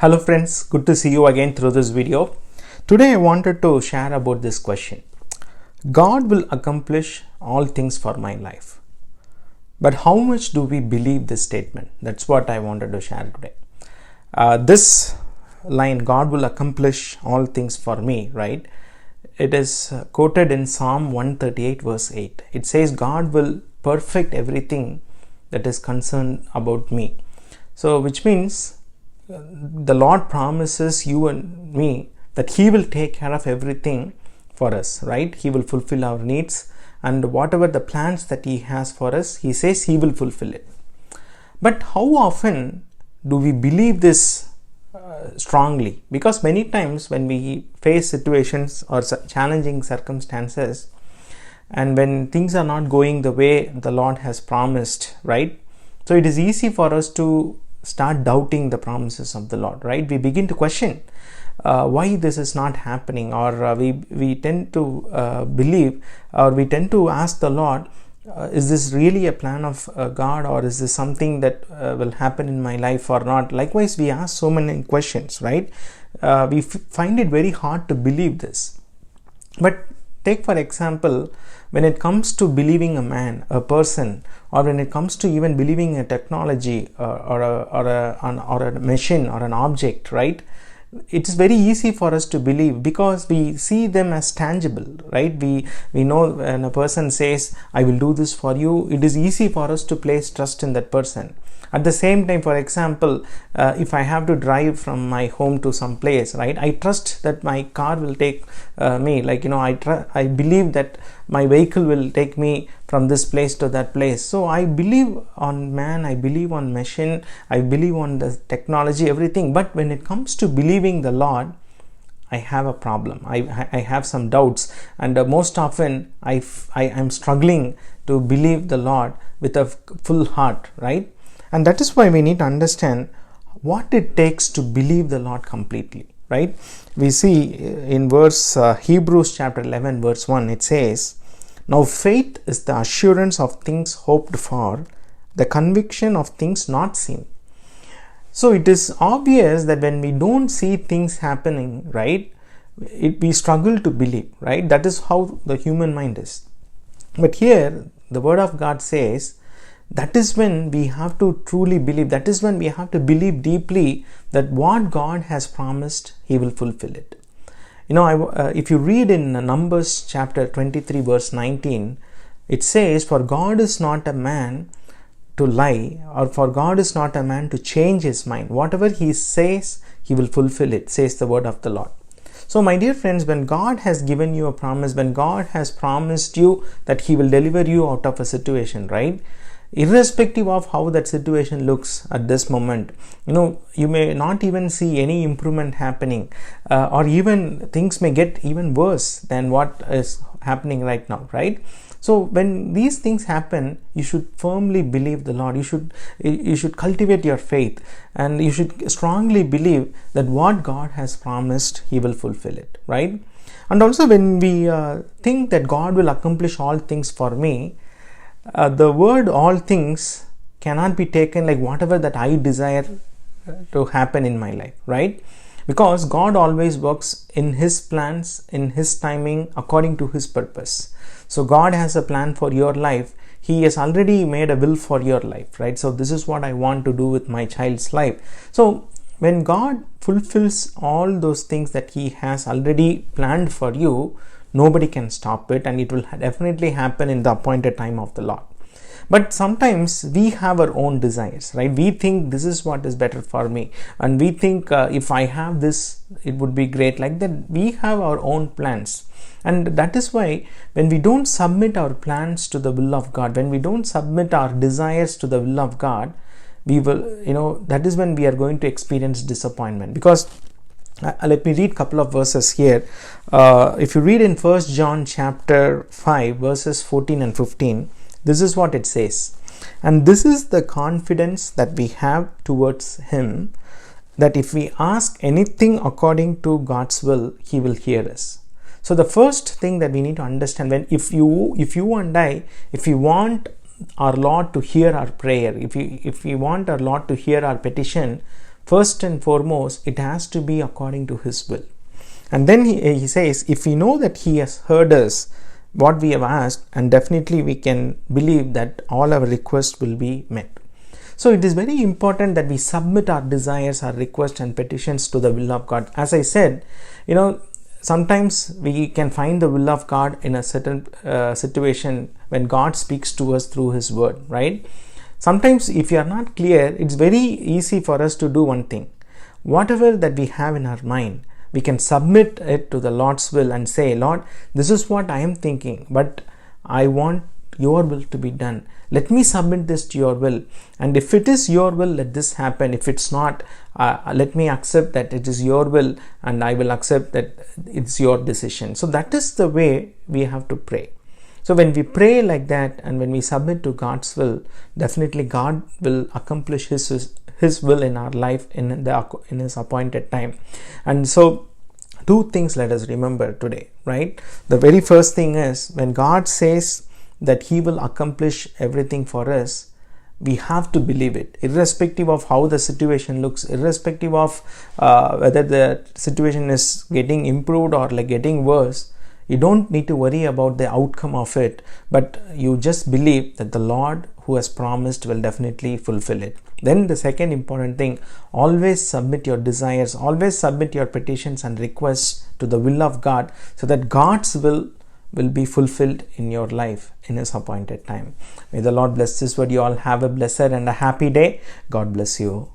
Hello friends, good to see you again through this video. Today I wanted to share about this question. God will accomplish all things for my life. But how much do we believe this statement? That's what I wanted to share today. This line, God will accomplish all things for me, right? It is quoted in Psalm 138 verse 8. It says God will perfect everything that is concerned about me. So which means the Lord promises you and me that He will take care of everything for us, right? He will fulfill our needs, and whatever the plans that He has for us, He says He will fulfill it. But how often do we believe this strongly? Because many times when we face situations or challenging circumstances, and when things are not going the way the Lord has promised, right? So it is easy for us to start doubting the promises of the Lord, right? We begin to question why this is not happening, or we tend to believe, or we tend to ask the Lord, is this really a plan of God, or is this something that will happen in my life or not? Likewise, we ask so many questions, right? We find it very hard to believe this. But take for example, when it comes to believing a man, a person, or when it comes to even believing a technology or a machine or an object, right? It is very easy for us to believe because we see them as tangible, right? We know when a person says, I will do this for you, it is easy for us to place trust in that person. At the same time, for example, if I have to drive from my home to some place, right, I trust that my car will take me, I believe that my vehicle will take me from this place to that place. So I believe on man, I believe on machine, I believe on the technology, everything. But when it comes to believing the Lord, I have a problem. I have some doubts, and most often I am struggling to believe the Lord with a full heart, right? And that is why we need to understand what it takes to believe the Lord completely, right? We see in verse Hebrews chapter 11 verse 1, it says, now faith is the assurance of things hoped for, the conviction of things not seen. So it is obvious that when we don't see things happening, right, we struggle to believe, right? That is how the human mind is. But here the word of God says, that is when we have to truly believe. That is when we have to believe deeply that what God has promised, He will fulfill it. If you read in Numbers chapter 23 verse 19, it says, for God is not a man to lie, or for God is not a man to change His mind. Whatever He says, He will fulfill it, says the word of the Lord. So my dear friends, when God has given you a promise, when God has promised you that He will deliver you out of a situation, right? Irrespective of how that situation looks at this moment, you may not even see any improvement happening, or even things may get even worse than what is happening right now, right? So when these things happen, you should firmly believe the Lord. You should cultivate your faith, and you should strongly believe that what God has promised, He will fulfill it, right? And also when we think that God will accomplish all things for me, the word all things cannot be taken like whatever that I desire to happen in my life, right? Because God always works in His plans, in His timing, according to His purpose. So God has a plan for your life. He has already made a will for your life, right? So this is what I want to do with my child's life. So when God fulfills all those things that He has already planned for you, nobody can stop it, and it will definitely happen in the appointed time of the Lord. But sometimes we have our own desires, right? We think this is what is better for me, and we think if I have this, it would be great. Like that, we have our own plans. And that is why when we don't submit our plans to the will of God, when we don't submit our desires to the will of God, we will, that is when we are going to experience disappointment. Because let me read a couple of verses here. If you read in 1 John chapter 5 verses 14 and 15, this is what it says. And this is the confidence that we have towards Him, that if we ask anything according to God's will, He will hear us. So the first thing that we need to understand, if you and I, if we want our Lord to hear our prayer, if we want our Lord to hear our petition, first and foremost, it has to be according to His will. And then he says, if we know that He has heard us, what we have asked, and definitely we can believe that all our requests will be met. So it is very important that we submit our desires, our requests and petitions to the will of God. As I said, sometimes we can find the will of God in a certain situation when God speaks to us through His word, right? Sometimes if you are not clear, it's very easy for us to do one thing. Whatever that we have in our mind, we can submit it to the Lord's will and say, Lord, this is what I am thinking, but I want your will to be done. Let me submit this to your will. And if it is your will, let this happen. If it's not, let me accept that it is your will, and I will accept that it's your decision. So that is the way we have to pray. So when we pray like that, and when we submit to God's will, definitely God will accomplish His will in our life in His appointed time. And so 2 things let us remember today, right? The very first thing is, when God says that He will accomplish everything for us, we have to believe it, irrespective of how the situation looks, irrespective of whether the situation is getting improved or like getting worse. You don't need to worry about the outcome of it, but you just believe that the Lord who has promised will definitely fulfill it. Then the second important thing, always submit your desires, always submit your petitions and requests to the will of God, so that God's will be fulfilled in your life in His appointed time. May the Lord bless this word. You all have a blessed and a happy day. God bless you.